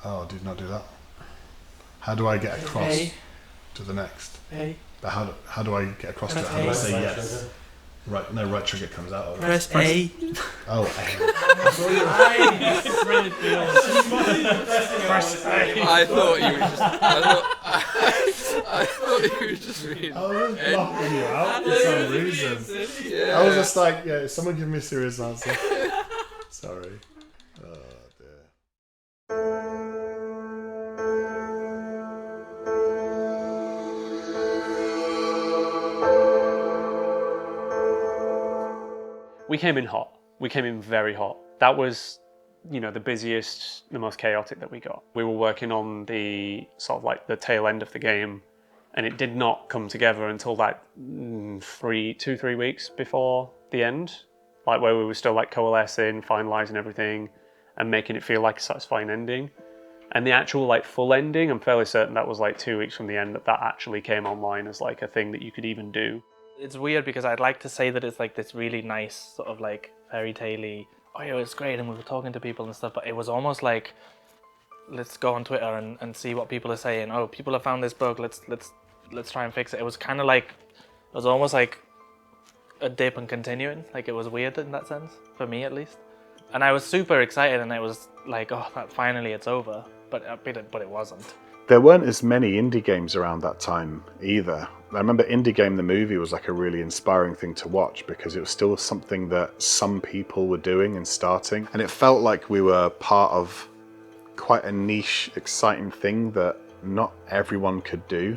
Oh, I did not do that. How do I get across to the next? But how do I get across to it? How do I say yes? Right, no, right trigger comes out. Press A. Oh, I thought you were just. I thought you were just reading. I was blocking you out for some reason. Yeah. I was just like, yeah, someone give me a serious answer. Sorry. Oh dear. We came in hot. We came in very hot. That was, the busiest, the most chaotic that we got. We were working on the sort of like the tail end of the game, and it did not come together until like 3 weeks before the end, like where we were still like coalescing, finalizing everything, and making it feel like a satisfying ending. And the actual like full ending, I'm fairly certain that was like 2 weeks from the end that actually came online as like a thing that you could even do. It's weird because I'd like to say that it's like this really nice sort of like fairy tale-y, oh yeah, it's great and we were talking to people and stuff, but it was almost like, let's go on Twitter and see what people are saying. Oh, people have found this bug, let's try and fix it. It was kind of like, it was almost like a dip and continuing. Like it was weird in that sense, for me at least. And I was super excited and I was like, oh, that finally it's over. But it wasn't. There weren't as many indie games around that time either. I remember Indie Game the movie was like a really inspiring thing to watch because it was still something that some people were doing and starting. And it felt like we were part of quite a niche, exciting thing that not everyone could do.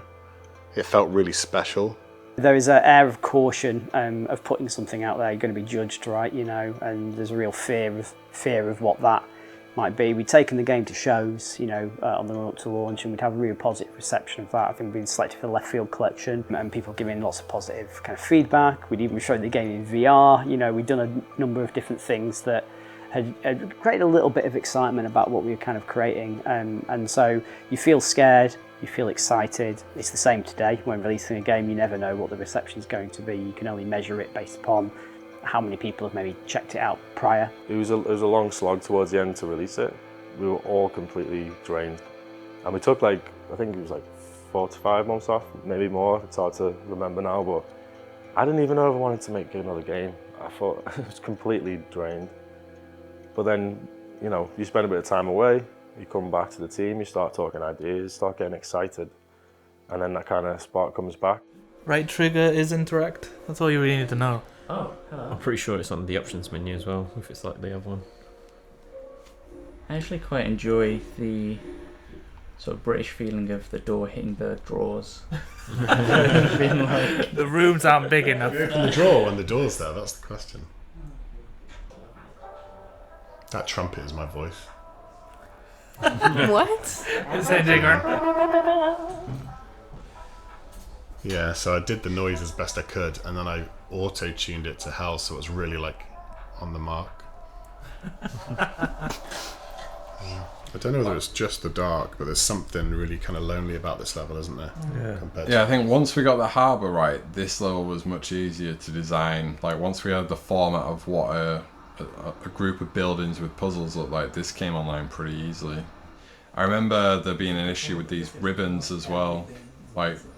It felt really special. There is an air of caution of putting something out there. You're going to be judged, right? And there's a real fear of what that might be. We'd taken the game to shows, on the run up to launch, and we'd have a really positive reception of that. I think we'd been selected for the Left Field collection, and people giving lots of positive kind of feedback. We'd even showed the game in VR. We'd done a number of different things that had created a little bit of excitement about what we were kind of creating. And so you feel scared, you feel excited. It's the same today. When releasing a game, you never know what the reception is going to be. You can only measure it based upon how many people have maybe checked it out prior. It was a long slog towards the end to release it. We were all completely drained. And we took I think it was 4 to 5 months off, maybe more. It's hard to remember now, but I didn't even know if I wanted to make another game. I thought I was completely drained. But then, you spend a bit of time away, you come back to the team, you start talking ideas, start getting excited, and then that kind of spark comes back. Right trigger is interact. That's all you really need to know. Oh, hello. I'm pretty sure it's on the options menu as well, if it's like the other one. I actually quite enjoy the sort of British feeling of the door hitting the drawers. The rooms aren't big enough. You open the drawer when the door's there, that's the question. That trumpet is my voice. What? Yeah, so I did the noise as best I could, and then I auto-tuned it to hell, so it was really on the mark. I don't know whether it's just the dark, but there's something really kind of lonely about this level, isn't there? Yeah, I think once we got the harbour right, this level was much easier to design. Once we had the format of what a group of buildings with puzzles looked like, this came online pretty easily. I remember there being an issue with these ribbons as well,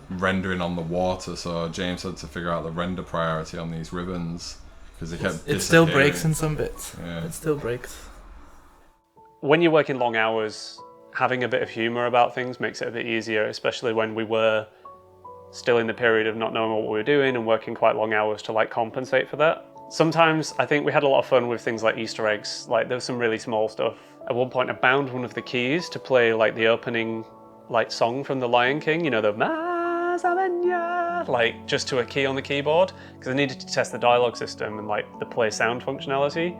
rendering on the water, so James had to figure out the render priority on these ribbons because they kept It still breaks in some bits. Yeah. It still breaks. When you're working long hours, having a bit of humour about things makes it a bit easier, especially when we were still in the period of not knowing what we were doing and working quite long hours to compensate for that. Sometimes I think we had a lot of fun with things like Easter eggs. There was some really small stuff. At one point I bound one of the keys to play the opening song from The Lion King, the just to a key on the keyboard, because I needed to test the dialogue system and the play sound functionality.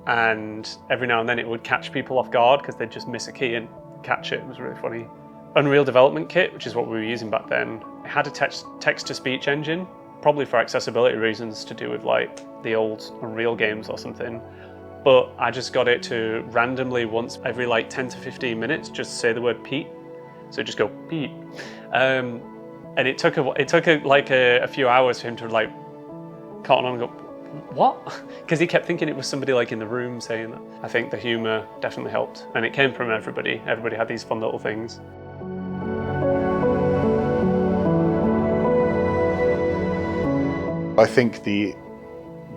And every now and then it would catch people off guard because they'd just miss a key and catch it. It was really funny. Unreal Development Kit, which is what we were using back then, it had a text-to-speech engine, probably for accessibility reasons to do with the old Unreal games or something. But I just got it to randomly once every 10 to 15 minutes just say the word Pete. So just go Pete. And it took a few hours for him to cotton on and go, what? Because he kept thinking it was somebody like in the room saying that. I think the humour definitely helped, and it came from everybody. Everybody had these fun little things. I think the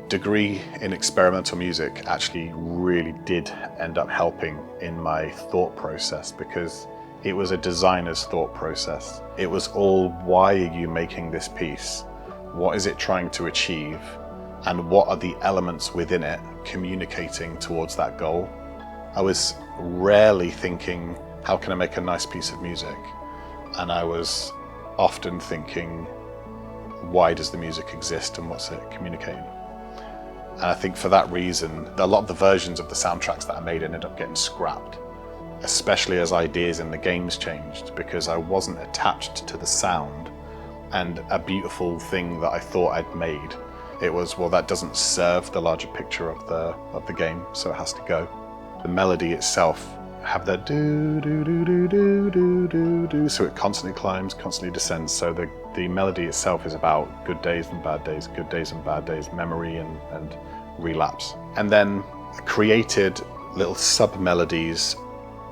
degree in experimental music actually really did end up helping in my thought process, because it was a designer's thought process. It was all, why are you making this piece? What is it trying to achieve? And what are the elements within it communicating towards that goal? I was rarely thinking, how can I make a nice piece of music? And I was often thinking, why does the music exist and what's it communicating? And I think for that reason, a lot of the versions of the soundtracks that I made ended up getting scrapped, especially as ideas in the games changed, because I wasn't attached to the sound and a beautiful thing that I thought I'd made. It was, well, that doesn't serve the larger picture of the game, so it has to go. The melody itself have that do do do do do do do do, so it constantly climbs, constantly descends. So the melody itself is about good days and bad days, good days and bad days, memory and relapse. And then created little sub-melodies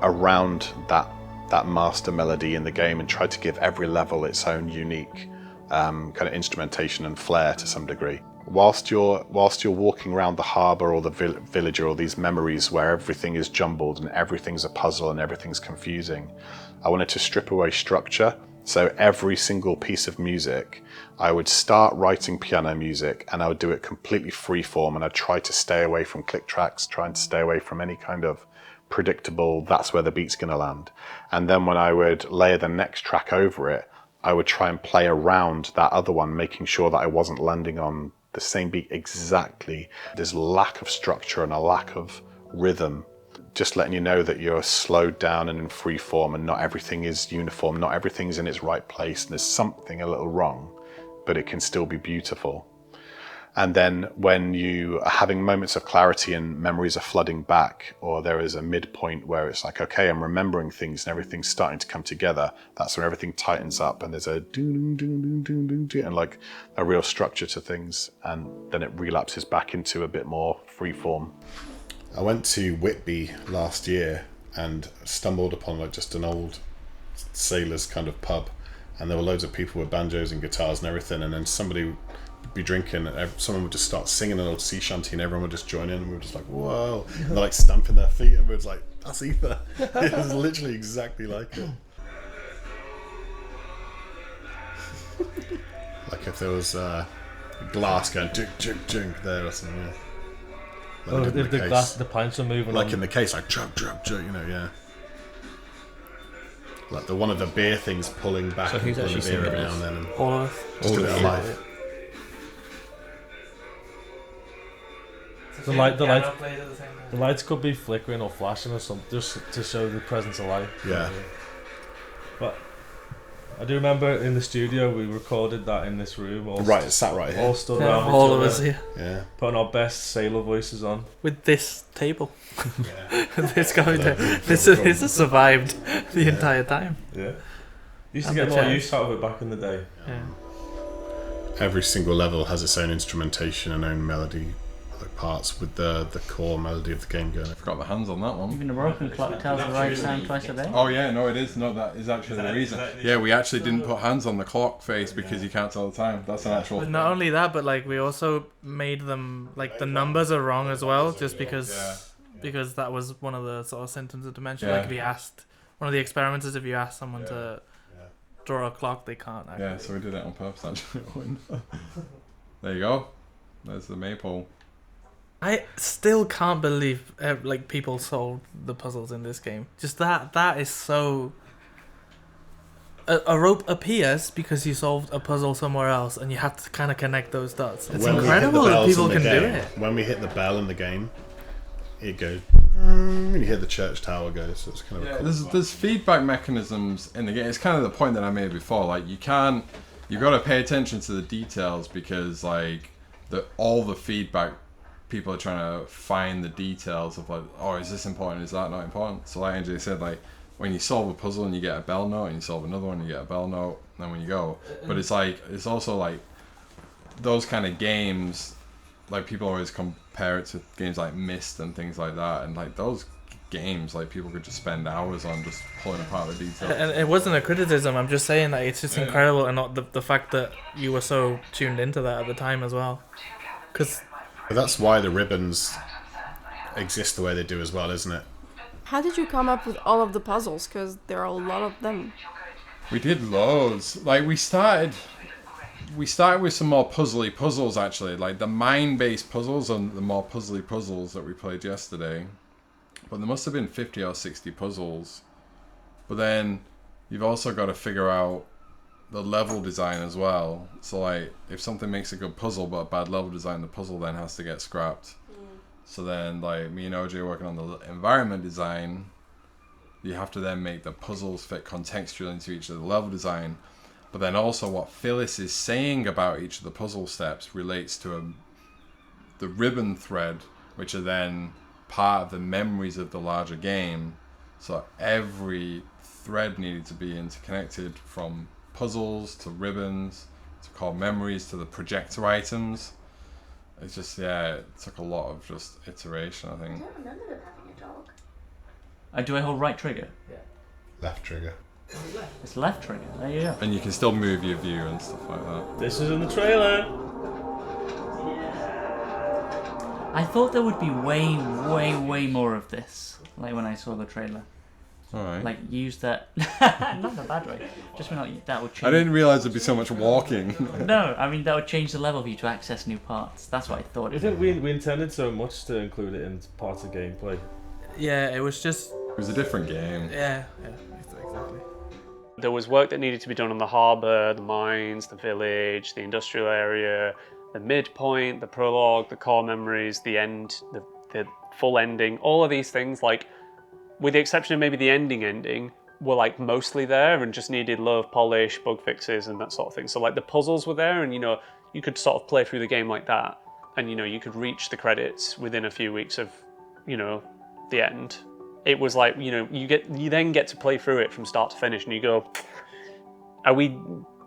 around that master melody in the game, and tried to give every level its own unique kind of instrumentation and flair to some degree. Whilst you're walking around the harbour or the village, or all these memories where everything is jumbled and everything's a puzzle and everything's confusing, I wanted to strip away structure. So every single piece of music, I would start writing piano music and I would do it completely freeform, and I'd try to stay away from click tracks, trying to stay away from any kind of predictable, that's where the beat's going to land. And then when I would layer the next track over it, I would try and play around that other one, making sure that I wasn't landing on the same beat exactly. There's lack of structure and a lack of rhythm, just letting you know that you're slowed down and in free form, and not everything is uniform, not everything's in its right place, and there's something a little wrong, but it can still be beautiful. And then when you are having moments of clarity and memories are flooding back, or there is a midpoint where it's like, okay, I'm remembering things and everything's starting to come together, that's when everything tightens up and there's a doom, doom, doom, doom, doom, doom, and like a real structure to things, and then it relapses back into a bit more free form. I went to Whitby last year and stumbled upon like just an old sailors kind of pub, and there were loads of people with banjos and guitars and everything, and then somebody would be drinking and someone would just start singing an old sea shanty and everyone would just join in, and we were just like, whoa, and they're like stamping their feet and we were just like, that's Ether. It was literally exactly like it. Like if there was glass going junk junk junk there or something, yeah. Like if the glass, the pints are moving like on. in the case, like junk junk junk, you know, yeah. Like the one of the beer things pulling back, So who's and pulling actually the beer every singing now and then. All of us. Just do it live. The lights could be flickering or flashing or something, just to show the presence of light. Yeah. But I do remember in the studio we recorded that in this room. All Right, it's sat right here. All stood Yeah, around all each of other, us here Yeah. putting our best sailor voices on. with this table. Yeah. This has survived the entire time. Yeah. Used to And get the more chairs. use out of it back in the day. Yeah. Every single level has its own instrumentation and own melody, like parts with the core melody of the game going. Forgot the hands on that one. Even a broken clock tells the right time twice a day. Oh yeah, no, it is. No, that is actually the reason. Yeah, we actually didn't put hands on the clock face because you can't tell the time. That's an actual. But not only that, but like we also made them like the numbers are wrong as well, just because that was one of the sort of symptoms of dementia. Yeah. Like if you asked one of the experiments is if you ask someone to draw a clock, they can't. Actually. Yeah, so we did it on purpose actually. There you go. There's the maypole. I still can't believe like people solved the puzzles in this game. Just that is so. A rope appears because you solved a puzzle somewhere else, and you have to kind of connect those dots. It's When we hit the incredible that bells people in the can do game- it. When we hit the bell in the game, it goes, and you hear the church tower go. So it's kind of a cool. There's feedback mechanisms in the game. It's kind of the point that I made before. Like you've got to pay attention to the details, because like all the feedback, people are trying to find the details of like, oh, is this important? Is that not important? So like Andrew said, like when you solve a puzzle and you get a bell note, and you solve another one, you get a bell note, and then when you go. But it's like it's also like those kind of games like people always compare it to games like Myst and things like that, and like those games, like people could just spend hours on just pulling apart the details. And it wasn't a criticism. I'm just saying that it's just incredible, and not the fact that you were so tuned into that at the time as well. Because that's why the ribbons exist the way they do as well, isn't it? How did you come up with all of the puzzles? Because there are a lot of them. We did loads. Like we started with some more puzzly puzzles actually, like the mind-based puzzles and the more puzzly puzzles that we played yesterday. But there must have been 50 or 60 puzzles. But then you've also got to figure out the level design as well. So like if something makes a good puzzle but a bad level design, the puzzle then has to get scrapped. So then like me and OJ working on the environment design, you have to then make the puzzles fit contextually into each of the level design. But then also what Phyllis is saying about each of the puzzle steps relates to the ribbon thread, which are then part of the memories of the larger game. So every thread needed to be interconnected, from puzzles to ribbons to core memories to the projector items. It's just, yeah, it took a lot of just iteration, I think. I don't remember them having a dog. Do I hold right trigger? Yeah. Left trigger. It's left trigger. There you go. And you can still move your view and stuff like that. This is in the trailer. I thought there would be way, way, way more of this. Like when I saw the trailer. Alright. Like use that, not in a bad way. Just when that would change. I didn't realise there'd be so much walking. No, I mean that would change the level for you to access new parts. That's what I thought. I think we intended so much to include it in parts of gameplay. yeah, it was just It was a different game. yeah, exactly. There was work that needed to be done on the harbour, the mines, the village, the industrial area, the midpoint, the prologue, the core memories, the end, the full ending. All of these things, like, with the exception of maybe the ending, were like mostly there and just needed love, polish, bug fixes, and that sort of thing. So like the puzzles were there, and you could sort of play through the game like that, and you could reach the credits within a few weeks of the end. It was like you then get to play through it from start to finish, and you go, are we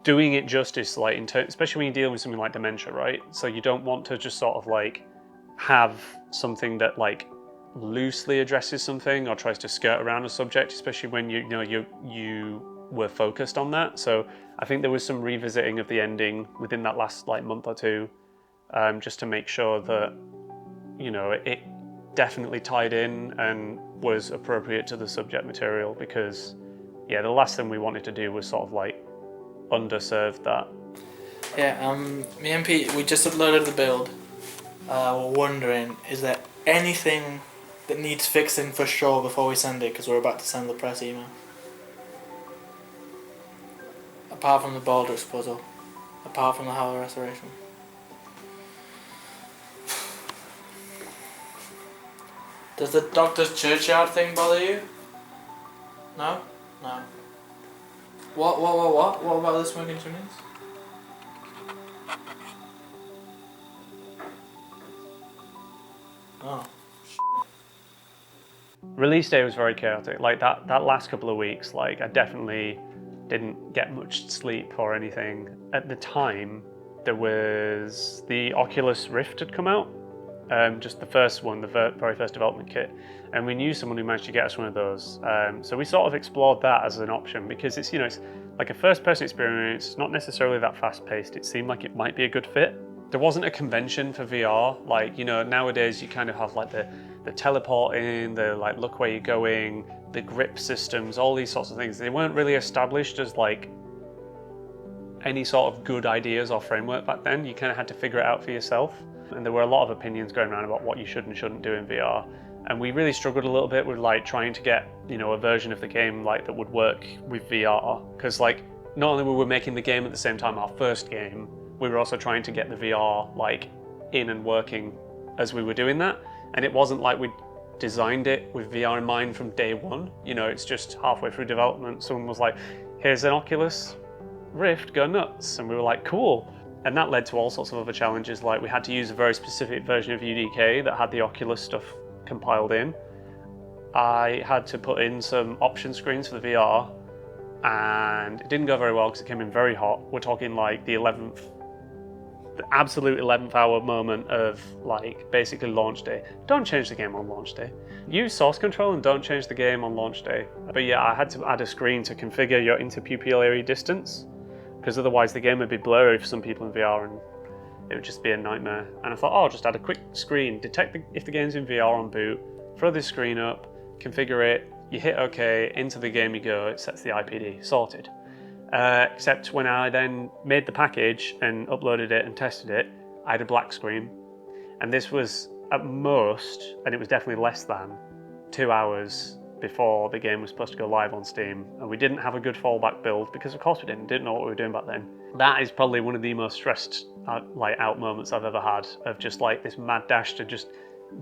doing it justice? Like especially when you're dealing with something like dementia, right? So you don't want to just sort of like have something that like loosely addresses something or tries to skirt around a subject, especially when you were focused on that. So I think there was some revisiting of the ending within that last like month or two, just to make sure that it definitely tied in and was appropriate to the subject material, because the last thing we wanted to do was sort of like underserve that. Yeah, me and Pete, we just uploaded the build. We're wondering, is there anything that needs fixing for sure before we send it, because we're about to send the press email? Apart from the Baldur's puzzle, apart from the Howler Restoration. Does the Doctor's Churchyard thing bother you? No? No. What? What about the smoking chimneys? Oh. Release day was very chaotic. Like that last couple of weeks, like I definitely didn't get much sleep or anything. At the time, there was the Oculus Rift had come out, just the first one, the very first development kit, and we knew someone who managed to get us one of those. So we sort of explored that as an option, because it's it's like a first-person experience. It's not necessarily that fast-paced. It seemed like it might be a good fit. There wasn't a convention for VR. Like nowadays you kind of have like the teleporting, the like look where you're going, the grip systems, all these sorts of things. They weren't really established as like any sort of good ideas or framework back then. You kind of had to figure it out for yourself. And there were a lot of opinions going around about what you should and shouldn't do in VR. And we really struggled a little bit with like trying to get, a version of the game like that would work with VR. Because like not only were we making the game at the same time, our first game, we were also trying to get the VR like in and working as we were doing that. And it wasn't like we designed it with VR in mind from day one. It's just halfway through development, someone was like, here's an Oculus Rift, go nuts. And we were like, cool. And that led to all sorts of other challenges, like we had to use a very specific version of UDK that had the Oculus stuff compiled in. I had to put in some option screens for the VR, and it didn't go very well because it came in very hot. We're talking like the 11th the absolute 11th hour moment of like basically launch day. Don't change the game on launch day. Use source control and don't change the game on launch day. But yeah, I had to add a screen to configure your interpupillary distance, because otherwise the game would be blurry for some people in VR and it would just be a nightmare. And I thought, oh, I'll just add a quick screen, detect if the game's in VR on boot, throw this screen up, configure it, you hit OK, into the game you go, it sets the IPD, sorted. Except when I then made the package and uploaded it and tested it, I had a black screen. And this was at most, and it was definitely less than, 2 hours before the game was supposed to go live on Steam. And we didn't have a good fallback build, because of course we didn't know what we were doing back then. That is probably one of the most stressed out moments I've ever had, of just like this mad dash to just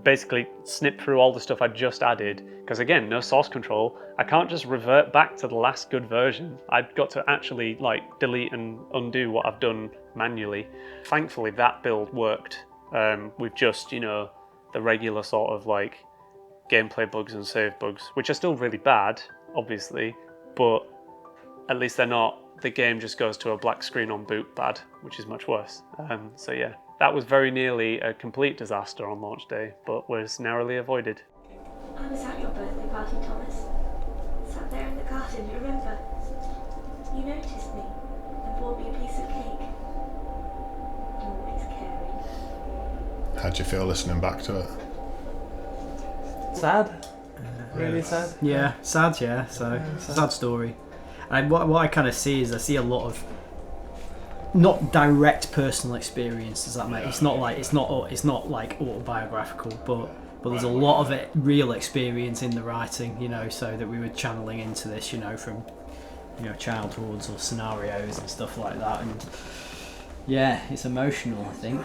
basically snip through all the stuff I just added, because again, no source control. I can't just revert back to the last good version. I've got to actually like delete and undo what I've done manually. Thankfully that build worked with just, you know, the regular sort of like gameplay bugs and save bugs, which are still really bad, obviously, but at least they're not, the game just goes to a black screen on boot bad, which is much worse. So yeah, that was very nearly a complete disaster on launch day, but was narrowly avoided. I was at your birthday party, Thomas. Sat there in the garden, remember? You noticed me and brought me a piece of cake. Always caring. How'd you feel listening back to it? Sad. Really sad. Yeah, sad. Yeah, so it's a sad story. And what I kind of see is I see a lot of not direct personal experience. Does that make? It's not like autobiographical, but there's a lot of it, real experience in the writing, you know, so that we were channeling into this, you know, from, you know, childhoods or scenarios and stuff like that. And yeah, it's emotional, I think.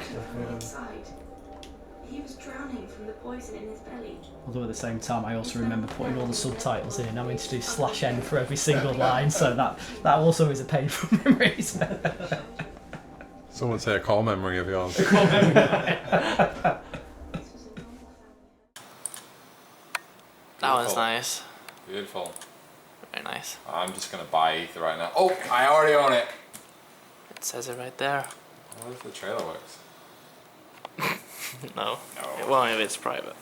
He was drowning from the poison in his belly. Although at the same time, I also remember putting all the subtitles in and having to do /n for every single line, so that also is a painful memory. Someone say a core memory of yours. That was nice. Beautiful. Very nice. I'm just going to buy Ether right now. Oh, I already own it. It says it right there. What if the trailer works? No. Well, maybe it's private.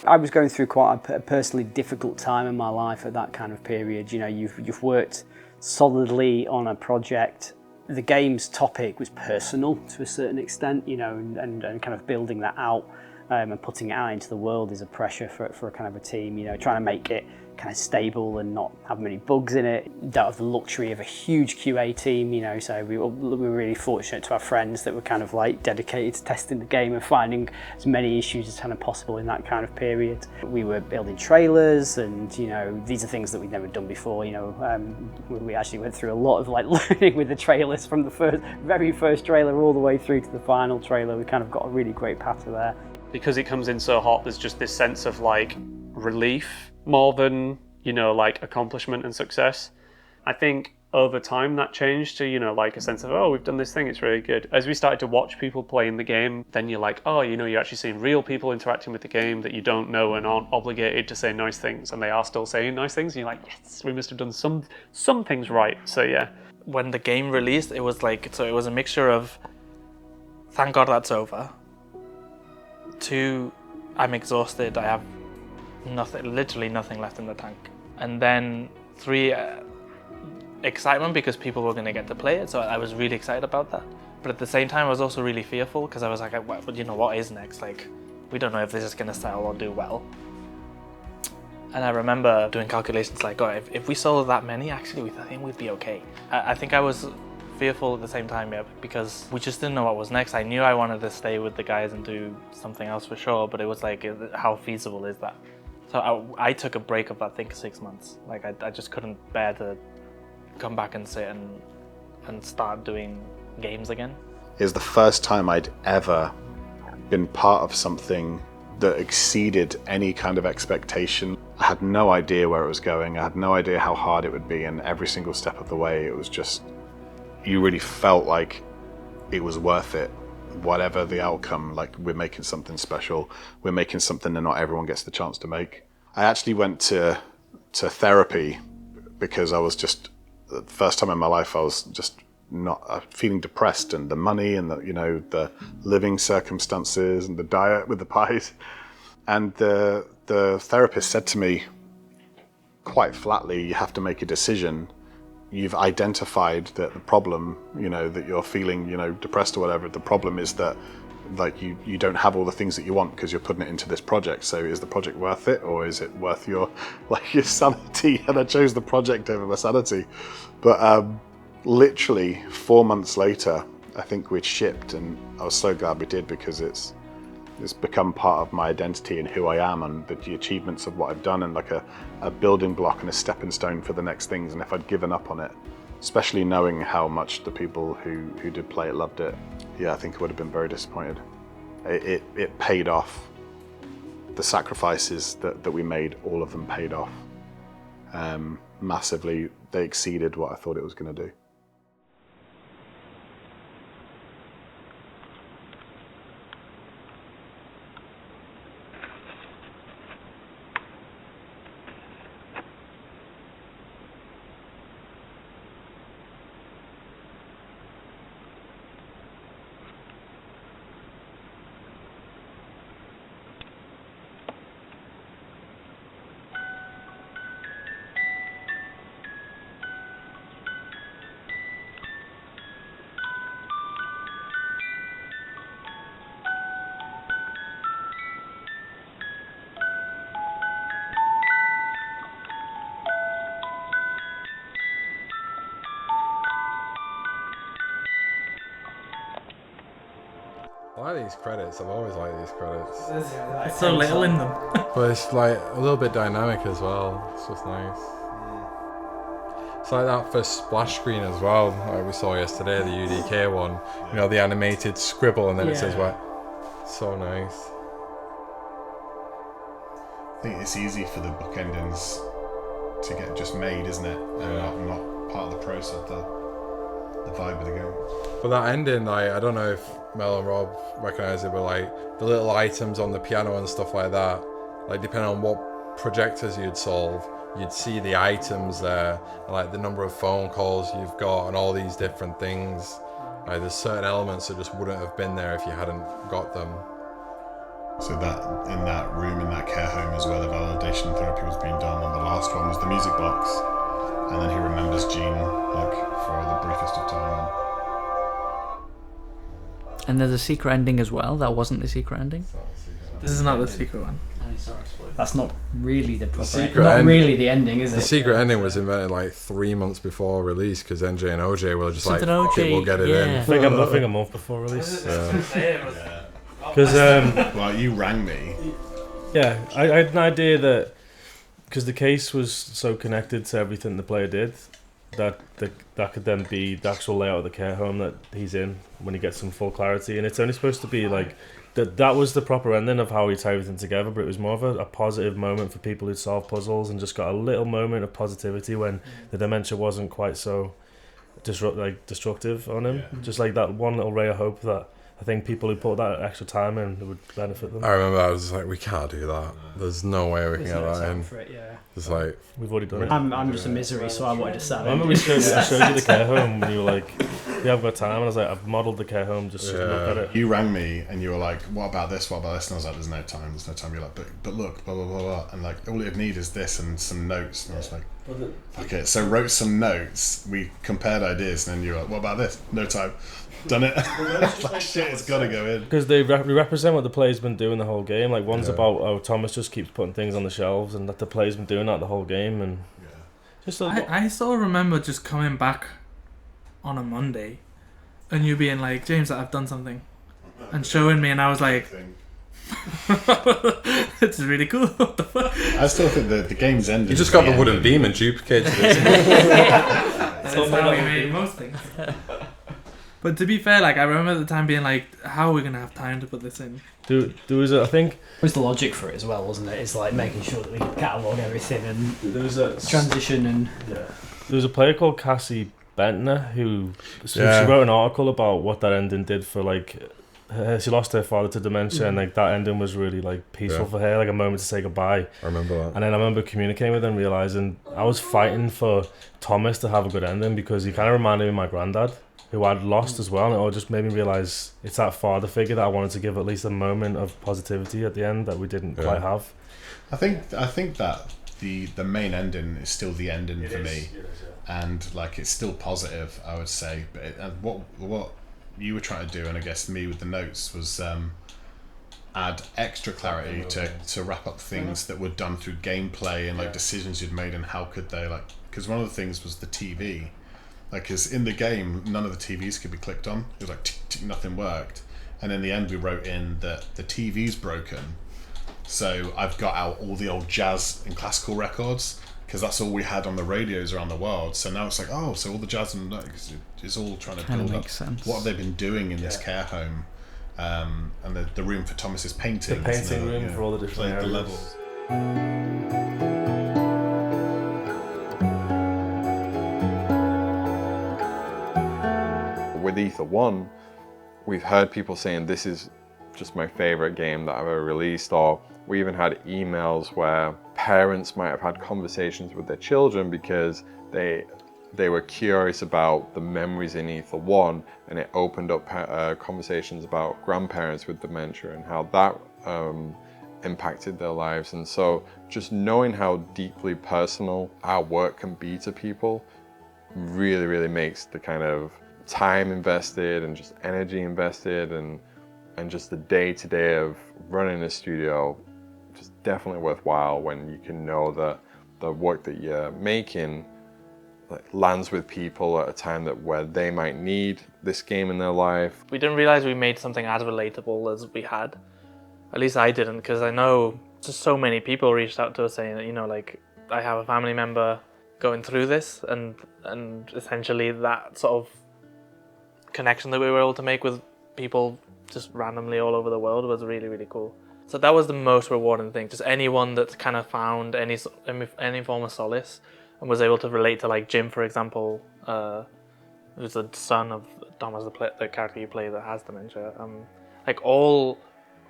I was going through quite a personally difficult time in my life at that kind of period. You know, you've worked solidly on a project. The game's topic was personal to a certain extent, you know, and kind of building that out and putting it out into the world is a pressure for a kind of a team, you know, trying to make it kind of stable and not have many bugs in it. Don't have the luxury of a huge QA team, you know, so we were really fortunate to have friends that were kind of like dedicated to testing the game and finding as many issues as kind of possible in that kind of period. We were building trailers, and you know, these are things that we'd never done before, you know. We actually went through a lot of like learning with the trailers from the very first trailer all the way through to the final trailer. We kind of got a really great patter there. Because it comes in so hot, there's just this sense of like relief more than, you know, like accomplishment and success. I think over time that changed to, you know, like a sense of, oh, we've done this thing, it's really good. As we started to watch people playing the game, then you're like, oh, you know, you're actually seeing real people interacting with the game that you don't know and aren't obligated to say nice things, and they are still saying nice things, and you're like, yes, we must have done some things right. So yeah. When the game released, it was like, so it was a mixture of, thank God that's over. 2, I'm exhausted, I have nothing, literally nothing left in the tank. And then 3, excitement because people were going to get to play it, so I was really excited about that. But at the same time, I was also really fearful because I was like, well, you know, what is next? Like, we don't know if this is going to sell or do well. And I remember doing calculations like, oh, if we sold that many, actually, I think we'd be okay. I think I was fearful at the same time, yeah, because we just didn't know what was next. I knew I wanted to stay with the guys and do something else for sure, but it was like, how feasible is that? So I took a break of, I think, 6 months. Like, I just couldn't bear to come back and sit and start doing games again. It was the first time I'd ever been part of something that exceeded any kind of expectation. I had no idea where it was going. I had no idea how hard it would be, and every single step of the way, it was just, you really felt like it was worth it. Whatever the outcome, like, we're making something special. We're making something that not everyone gets the chance to make. I actually went to therapy because I was just, the first time in my life, I was just not feeling depressed, and the money and the living circumstances and the diet with the pies. And the therapist said to me quite flatly, you have to make a decision. You've identified that the problem, that you're feeling, depressed or whatever, the problem is that like you don't have all the things that you want because you're putting it into this project. So is the project worth it, or is it worth your sanity? And I chose the project over my sanity. But literally 4 months later, I think we'd shipped, and I was so glad we did, because it's become part of my identity and who I am, and the achievements of what I've done, and like a building block and a stepping stone for the next things. And if I'd given up on it, especially knowing how much the people who did play it loved it, yeah, I think I would have been very disappointed. It paid off. The sacrifices that we made, all of them paid off massively. They exceeded what I thought it was going to do. I like these credits. I've always liked these credits. There's so little in them. But it's like a little bit dynamic as well. It's just nice. It's like that first splash screen as well, like we saw yesterday, the UDK one. The animated scribble, and then it says what. So nice. I think it's easy for the book endings to get just made, isn't it? And not part of the process, the vibe of the game. But that ending, I don't know if Mel and Rob recognise it, but like the little items on the piano and stuff like that, like depending on what projectors you'd solve, you'd see the items there, and like the number of phone calls you've got and all these different things. Like there's certain elements that just wouldn't have been there if you hadn't got them. So that in that room, in that care home, is where the validation therapy was being done, and the last one was the music box. And then he remembers Jean, like, for the briefest of time. And there's a secret ending as well. That wasn't the secret ending. This is not the secret one. That's not really the proper. Secret really the ending, is it? The secret ending was invented like 3 months before release, because NJ and OJ were just Something like, OJ, we'll get it in. I think a month before release. Because well, you rang me. Yeah, I had an idea that because the case was so connected to everything the player did, that could then be the actual layout of the care home that he's in when he gets some full clarity. And it's only supposed to be like that was the proper ending of how he tied everything together, but it was more of a positive moment for people who'd solve puzzles and just got a little moment of positivity when the dementia wasn't quite so destructive on him. Just like that one little ray of hope that I think people who put that extra time in, it would benefit them. I remember I was just like, we can't do that. There's no way we can get that in. For it, yeah. It's like, we've already done it. I'm just a misery, so I wanted to sell it. I remember I showed you the care home and you were like, yeah, I've got time. And I was like, I've modelled the care home, just look at it. You rang me and you were like, what about this, what about this? And I was like, there's no time. You're like, but look, blah, blah, blah, blah. And like, all it need is this and some notes. And I was like, okay, so wrote some notes, we compared ideas, and then you were like, what about this? No time. Done it. Like, shit, it's got to go in. Because they represent what the player's been doing the whole game. Like, one's about how Thomas just keeps putting things on the shelves, and that the player's been doing that the whole game. And just I still remember just coming back on a Monday and you being like, James, I've done something, and showing me, and I was like, it's really cool. What the fuck? I still think the game's ended. You just got the wooden beam and duplicated it. That's how we made most things. But to be fair, like, I remember at the time being like, how are we gonna have time to put this in? There was I think it was the logic for it as well, wasn't it? It's like making sure that we could catalogue everything and there was a transition and there was a player called Cassie Bentner who she wrote an article about what that ending did for like she lost her father to dementia, and like that ending was really like peaceful for her, like a moment to say goodbye. I remember that. And then I remember communicating with her and realizing I was fighting for Thomas to have a good ending because he kind of reminded me of my granddad, who I'd lost as well, and it all just made me realize it's that father figure that I wanted to give at least a moment of positivity at the end that we didn't quite have. I think that the main ending is still the ending for me, and like it's still positive, I would say. But what you were trying to do, and I guess me with the notes, was add extra clarity to wrap up things that were done through gameplay and like decisions you'd made, and how could they, like, because one of the things was the TV, like, because in the game none of the TVs could be clicked on. It was like tick, tick, nothing worked, and in the end we wrote in that the TV's broken, so I've got out all the old jazz and classical records, because that's all we had on the radios around the world. So now it's like, oh, so all the jazz and it's all trying to build up. Sense. What have they been doing in this care home? And the room for Thomas's paintings. The painting room for all the different areas. levels. With Ether 1, we've heard people saying this is just my favorite game that I've ever released, or we even had emails where parents might have had conversations with their children because they were curious about the memories in Ether 1, and it opened up conversations about grandparents with dementia and how that impacted their lives. And so just knowing how deeply personal our work can be to people really, really makes the kind of time invested and just energy invested and just the day-to-day of running a studio just definitely worthwhile when you can know that the work that you're making lands with people at a time where they might need this game in their life. We didn't realize we made something as relatable as we had. At least I didn't, because I know just so many people reached out to us saying that, you know, like, I have a family member going through this, and essentially that sort of connection that we were able to make with people just randomly all over the world was really, really cool. So that was the most rewarding thing. Just anyone that's kind of found any form of solace and was able to relate to, like Jim, for example, who's the son of Thomas, the character you play that has dementia. Like all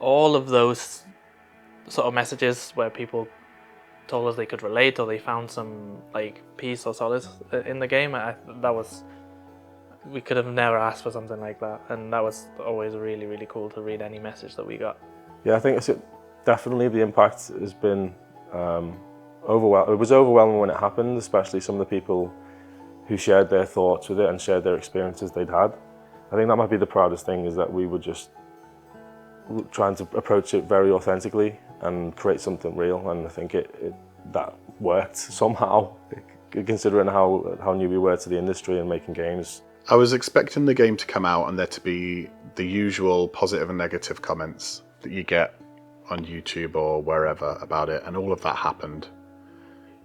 of those sort of messages where people told us they could relate or they found some like peace or solace in the game. We could have never asked for something like that, and that was always really, really cool to read any message that we got. Yeah, I think definitely the impact has been overwhelming. It was overwhelming when it happened, especially some of the people who shared their thoughts with it and shared their experiences they'd had. I think that might be the proudest thing, is that we were just trying to approach it very authentically and create something real, and I think that worked somehow, considering how new we were to the industry and making games. I was expecting the game to come out and there to be the usual positive and negative comments that you get on YouTube or wherever about it, and all of that happened.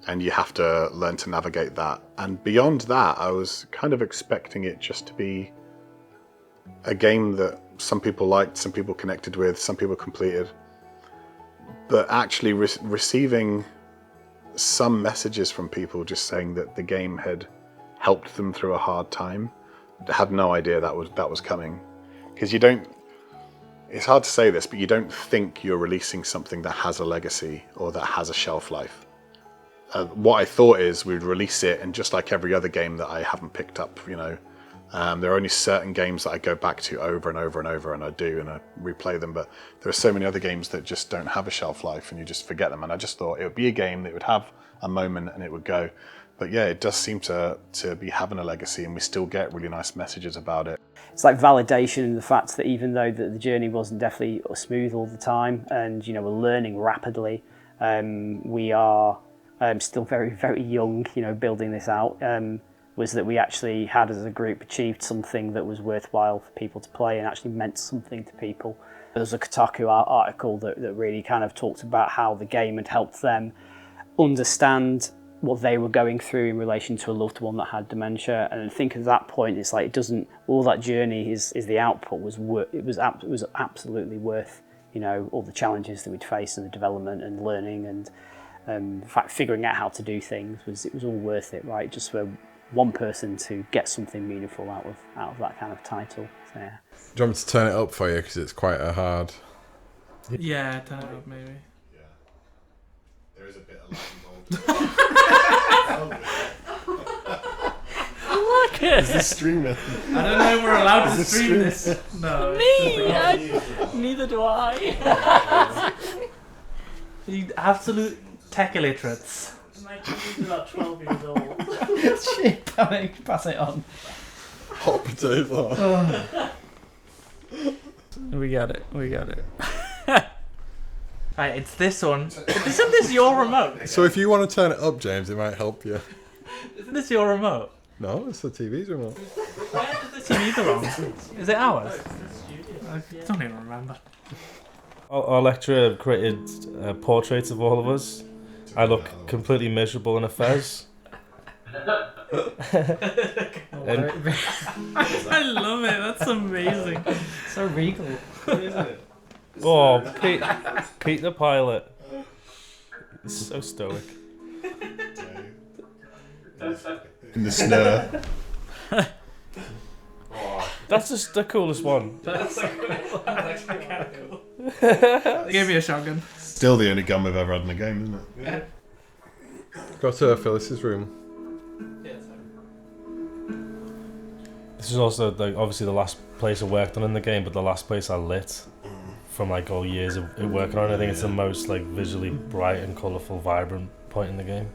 And you have to learn to navigate that. And beyond that, I was kind of expecting it just to be a game that some people liked, some people connected with, some people completed. But actually receiving some messages from people just saying that the game had helped them through a hard time, I had no idea that was coming. Because it's hard to say this, but you don't think you're releasing something that has a legacy or that has a shelf life. What I thought is we'd release it, and just like every other game that I haven't picked up, you know, there are only certain games that I go back to over and over and over, and I replay them, but there are so many other games that just don't have a shelf life and you just forget them. And I just thought it would be a game that would have a moment and it would go. But yeah, it does seem to be having a legacy, and we still get really nice messages about it. It's like validation in the fact that even though the journey wasn't definitely smooth all the time, and you know we're learning rapidly, we are still very, very young, you know, building this out. Was that we actually had as a group achieved something that was worthwhile for people to play and actually meant something to people. There was a Kotaku article that really kind of talked about how the game had helped them understand what they were going through in relation to a loved one that had dementia. And I think at that point, it's like, all that journey is the output it was absolutely worth, you know, all the challenges that we'd face in the development and learning, and in fact figuring out how to do things it was all worth it, right? Just for one person to get something meaningful out of that kind of title. So, yeah. Do you want me to turn it up for you because it's quite a hard? Yeah, turn it up maybe. Yeah. There is a bit of lag involved. Look at Is this streaming? I don't know if we're allowed to Is stream this. No. Neither do I. You absolute tech illiterates. My kid's about 12 years old. Shit, pass it on. Hot potato. We got it. Right, it's this one. Isn't this your remote? So if you want to turn it up, James, it might help you. Isn't this your remote? No, it's the TV's remote. Where does the TV belong? Is it ours? I don't even remember. Our lecturer created portraits of all of us. I look completely miserable in a fez. And I love it. That's amazing. So regal. oh, Pete the pilot. He's so stoic. In the snare. That's just the coolest one. That's actually kind of cool. They gave me a shotgun. Still the only gun we've ever had in a game, isn't it? Yeah. Go to Phyllis's room. This is also like obviously the last place I worked on in the game, but the last place I lit from like all years of it working on. I think it's the most like visually bright and colourful, vibrant point in the game.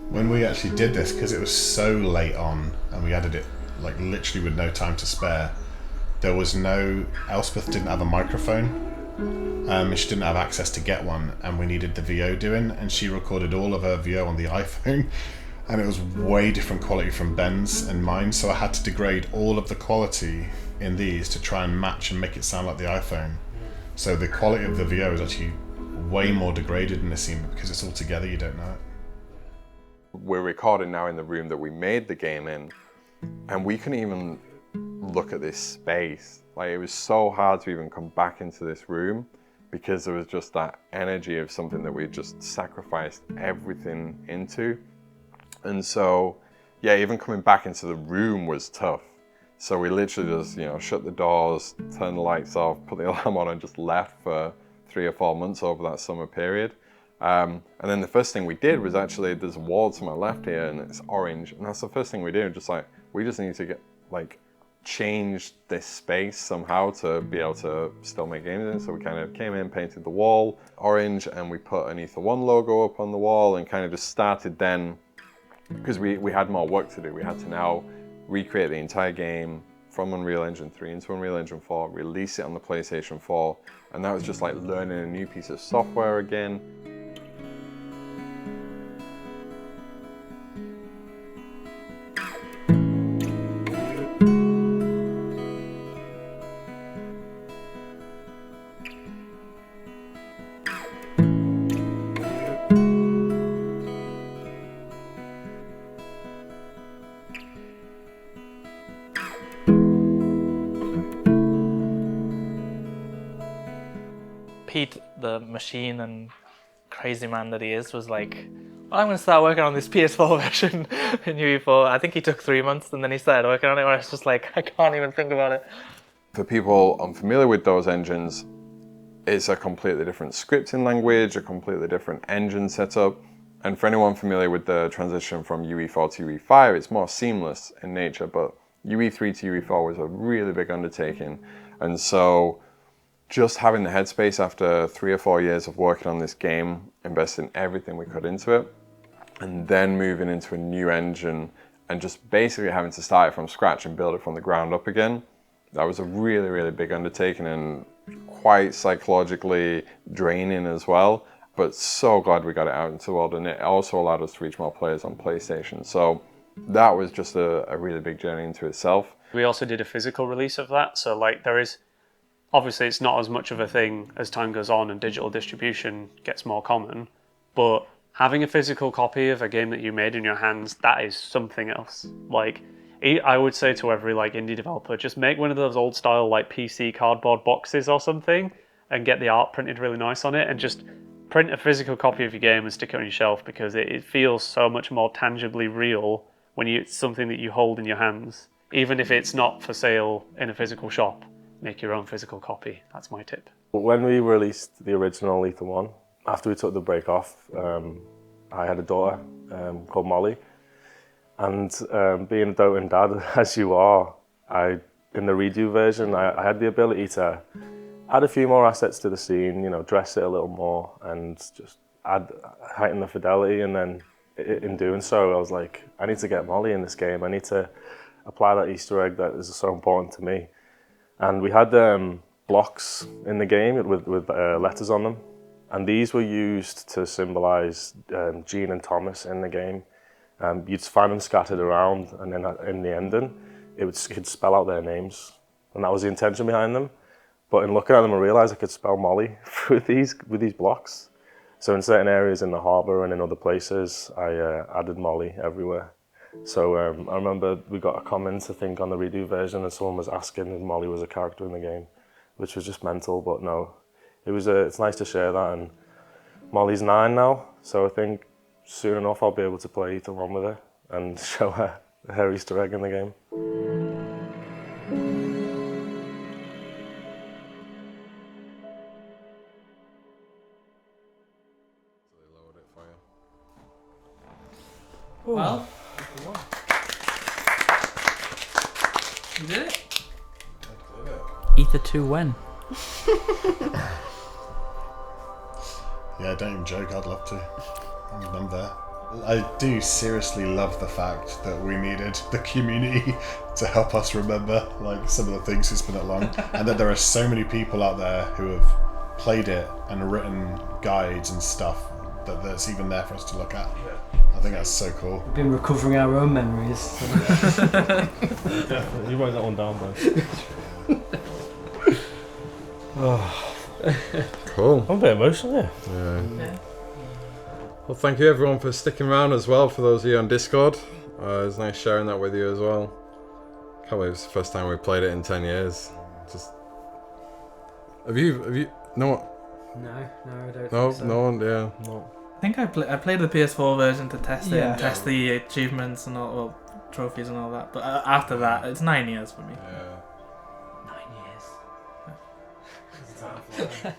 When we actually did this, because it was so late on and we added it like literally with no time to spare, there was no, Elspeth didn't have a microphone, she didn't have access to get one, and we needed the VO doing, and she recorded all of her VO on the iPhone, and it was way different quality from Ben's and mine, so I had to degrade all of the quality in these to try and match and make it sound like the iPhone. So the quality of the VO is actually way more degraded in this scene, because it's all together, you don't know it. We're recording now in the room that we made the game in, and we couldn't even look at this space. Like, it was so hard to even come back into this room because there was just that energy of something that we just sacrificed everything into. And so, yeah, even coming back into the room was tough. So we literally just, shut the doors, turned the lights off, put the alarm on, and just left for 3 or 4 months over that summer period. And then the first thing we did was actually, there's a wall to my left here and it's orange. And that's the first thing we did, we just need to get, change this space somehow to be able to still make games in. So we kind of came in, painted the wall orange, and we put an Ether 1 logo up on the wall and kind of just started then, because we had more work to do. We had to now recreate the entire game from Unreal Engine 3 into Unreal Engine 4, release it on the PlayStation 4, and that was just like learning a new piece of software again. Pete, the machine and crazy man that he is, was like, well, I'm going to start working on this PS4 version in UE4. I think he took 3 months and then he started working on it, where it's just like, I can't even think about it. For people unfamiliar with those engines, it's a completely different scripting language, a completely different engine setup. And for anyone familiar with the transition from UE4 to UE5, it's more seamless in nature, but UE3 to UE4 was a really big undertaking. And so just having the headspace after 3 or 4 years of working on this game, investing everything we could into it, and then moving into a new engine and just basically having to start it from scratch and build it from the ground up again, that was a really, really big undertaking and quite psychologically draining as well. But so glad we got it out into the world, and it also allowed us to reach more players on PlayStation. So that was just a really big journey into itself. We also did a physical release of that, so there is, obviously it's not as much of a thing as time goes on and digital distribution gets more common, but having a physical copy of a game that you made in your hands, that is something else. I would say to every indie developer, just make one of those old style PC cardboard boxes or something and get the art printed really nice on it and just print a physical copy of your game and stick it on your shelf, because it feels so much more tangibly real when it's something that you hold in your hands. Even if it's not for sale in a physical shop, make your own physical copy. That's my tip. When we released the original Lethal 1, after we took the break off, I had a daughter called Molly. And being a doting dad, as you are, in the redo version, I had the ability to add a few more assets to the scene, you know, dress it a little more and just heighten the fidelity. And then in doing so, I was like, I need to get Molly in this game. I need to apply that Easter egg that is so important to me. And we had blocks in the game with letters on them. And these were used to symbolize Jean and Thomas in the game. You'd find them scattered around, and then in the ending, it'd spell out their names. And that was the intention behind them. But in looking at them, I realized I could spell Molly with these blocks. So in certain areas in the harbour and in other places, I added Molly everywhere. So I remember we got a comment, I think, on the redo version, and someone was asking if Molly was a character in the game, which was just mental, but no. It's nice to share that, and Molly's 9 now, so I think soon enough I'll be able to play Lethal 1 with her and show her Easter egg in the game. Well, you did it. Ether 2 when? Yeah, don't even joke, I'd love to. I'm there. I do seriously love the fact that we needed the community to help us remember like some of the things it's been along, and that there are so many people out there who have played it and written guides and stuff that's even there for us to look at. I think that's so cool. We've been recovering our own memories. So. Definitely. You write that one down, bro. Oh. Cool. I'm a bit emotional, yeah. Well, thank you everyone for sticking around as well, for those of you on Discord. It was nice sharing that with you as well. Can't believe it's the first time we've played it in 10 years. Just... Have you... No, I don't no, think so. no one, yeah. No. I think I played the PS4 version to test it Yeah. and test the achievements and all, well, trophies and all that. But after that, it's 9 years for me. Yeah. 9 years.